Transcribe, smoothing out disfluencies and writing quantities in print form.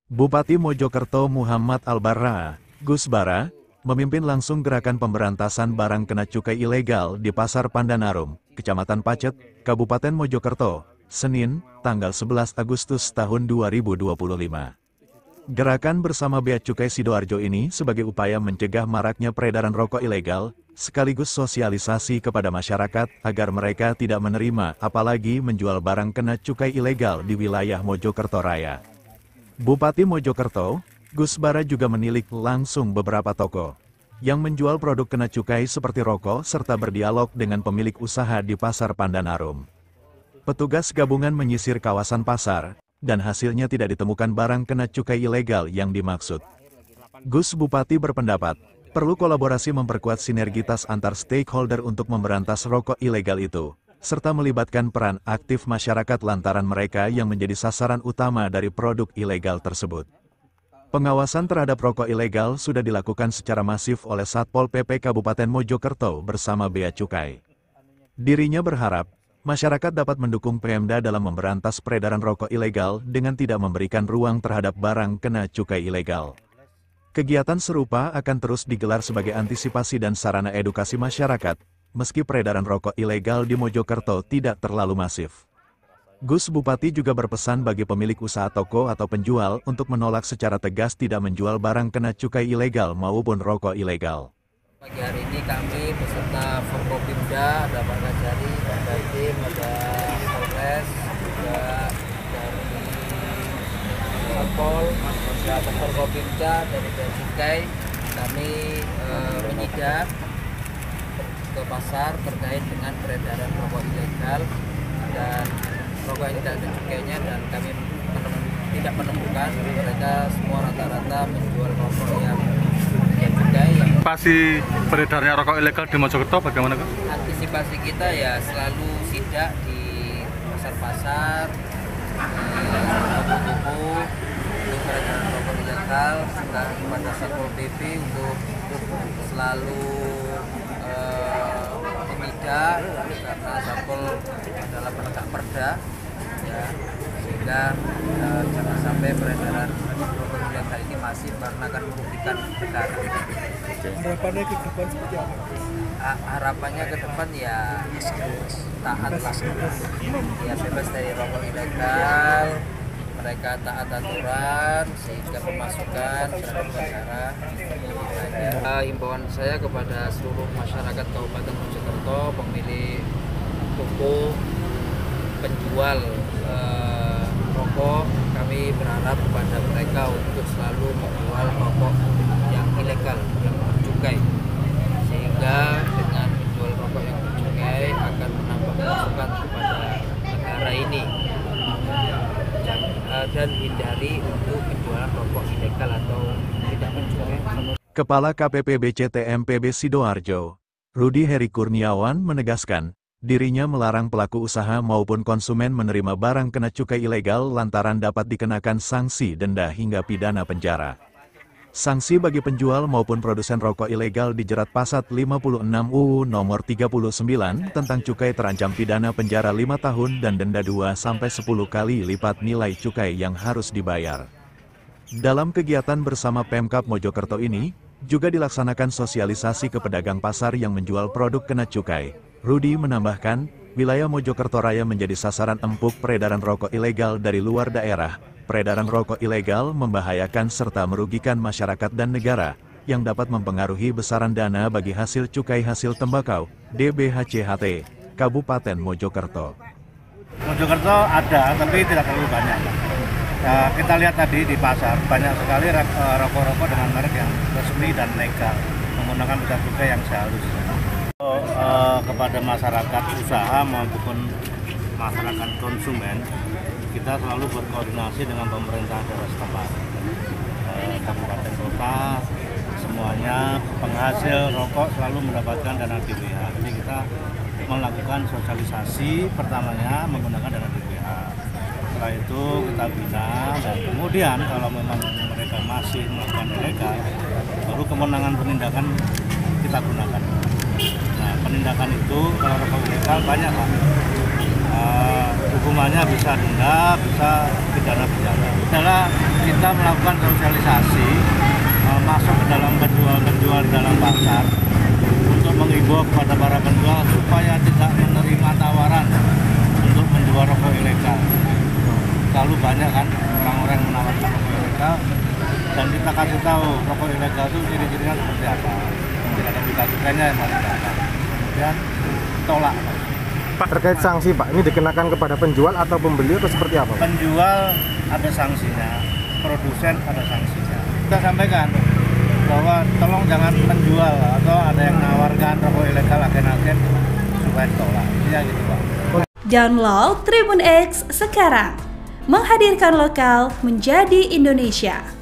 Bupati Mojokerto Muhammad Albarra, Gus Bara, memimpin langsung gerakan pemberantasan barang kena cukai ilegal di Pasar Pandanarum, Kecamatan Pacet, Kabupaten Mojokerto, Senin, tanggal 11 Agustus tahun 2025. Gerakan bersama Bea Cukai Sidoarjo ini sebagai upaya mencegah maraknya peredaran rokok ilegal, sekaligus sosialisasi kepada masyarakat agar mereka tidak menerima apalagi menjual barang kena cukai ilegal di wilayah Mojokerto Raya. Bupati Mojokerto, Gus Bara juga menilik langsung beberapa toko yang menjual produk kena cukai seperti rokok serta berdialog dengan pemilik usaha di Pasar Pandanarum. Petugas gabungan menyisir kawasan pasar, dan hasilnya tidak ditemukan barang kena cukai ilegal yang dimaksud. Gus Bupati berpendapat, perlu kolaborasi memperkuat sinergitas antar stakeholder untuk memberantas rokok ilegal itu, serta melibatkan peran aktif masyarakat lantaran mereka yang menjadi sasaran utama dari produk ilegal tersebut. Pengawasan terhadap rokok ilegal sudah dilakukan secara masif oleh Satpol PP Kabupaten Mojokerto bersama Bea Cukai. Dirinya berharap, masyarakat dapat mendukung Pemda dalam memberantas peredaran rokok ilegal dengan tidak memberikan ruang terhadap barang kena cukai ilegal. Kegiatan serupa akan terus digelar sebagai antisipasi dan sarana edukasi masyarakat, meski peredaran rokok ilegal di Mojokerto tidak terlalu masif. Gus Bupati juga berpesan bagi pemilik usaha toko atau penjual untuk menolak secara tegas tidak menjual barang kena cukai ilegal maupun rokok ilegal. Pagi hari ini kami beserta Forkopimda, ada Pak Kajari, ada tim, ada Polres, juga dari Satpol, ada Forkopimda, dari Bea Cukai, kami menyidak ke pasar terkait dengan peredaran rokok ilegal dan rokok yang tidak ada cukainya, dan kami tidak menemukan, mereka semua rata-rata menjual rokok yang cukai. Antisipasi beredarnya rokok ilegal di Mojokerto bagaimana, Kak? Antisipasi kita ya selalu sidak di pasar-pasar, toko-toko untuk peredaran rokok ilegal, juga kepada Satpol PP untuk selalu memidak, karena Satpol adalah penegak perda, ya, sehingga jangan sampai peredaran rokok ilegal ini masif karena akan merugikan negara. Harapannya ke depan seperti apa? Harapannya ke depan ya taat lah, ya bebas dari rokok ilegal, mereka taat aturan sehingga pemasukan terhadap negara. Himbauan saya kepada seluruh masyarakat Kabupaten Mojokerto, pemilik toko, penjual rokok, kami berharap kepada mereka untuk selalu menjual rokok yang ilegal, yang bercukai, sehingga dengan menjual rokok yang bercukai akan menambah pemasukan kepada negara ini, dan hindari untuk penjualan rokok ilegal atau tidak bercukai. Kepala KPP BCTMPB Sidoarjo, Rudi Heri Kurniawan menegaskan, dirinya melarang pelaku usaha maupun konsumen menerima barang kena cukai ilegal lantaran dapat dikenakan sanksi denda hingga pidana penjara. Sanksi bagi penjual maupun produsen rokok ilegal dijerat pasal 56 UU nomor 39 tentang cukai terancam pidana penjara 5 tahun dan denda 2-10 kali lipat nilai cukai yang harus dibayar. Dalam kegiatan bersama Pemkab Mojokerto ini, juga dilaksanakan sosialisasi ke pedagang pasar yang menjual produk kena cukai. Rudi menambahkan, wilayah Mojokerto Raya menjadi sasaran empuk peredaran rokok ilegal dari luar daerah. Peredaran rokok ilegal membahayakan serta merugikan masyarakat dan negara, yang dapat mempengaruhi besaran dana bagi hasil cukai hasil tembakau, DBHCHT, Kabupaten Mojokerto. Mojokerto ada, tapi tidak terlalu banyak. Kita lihat tadi di pasar, banyak sekali rokok-rokok dengan merek yang resmi dan legal, menggunakan bea cukai yang seharusnya. Kepada masyarakat usaha maupun masyarakat konsumen, kita selalu berkoordinasi dengan pemerintah daerah setempat, kabupaten kota, semuanya penghasil rokok selalu mendapatkan dana DBH. Jadi kita melakukan sosialisasi pertamanya menggunakan dana DBH. Setelah itu kita bina, dan kemudian kalau memang mereka masih melakukan ilegal, baru kewenangan penindakan kita gunakan. Nah, penindakan itu kalau rokok ilegal banyak, Pak. Hukumannya bisa denda, bisa pidana penjara. Adalah kita melakukan sosialisasi masuk ke dalam penjual dalam pasar untuk menghimbau kepada para penjual supaya tidak menerima tawaran untuk menjual rokok ilegal. Selalu banyak kan orang-orang yang menawarkan rokok ilegal, dan kita kasih tahu rokok ilegal itu ciri-cirinya seperti apa. Tidak ada cukai-cukainya yang paling gampang. Kemudian tolak. Pak, terkait sanksi Pak, ini dikenakan kepada penjual atau pembeli atau seperti apa? Penjual ada sanksinya, produsen ada sanksinya. Kita sampaikan bahwa tolong jangan menjual atau ada yang menawarkan rokok ilegal agen-agen supaya tolak. Iya gitu Pak. Download Tribun X sekarang, menghadirkan lokal menjadi Indonesia.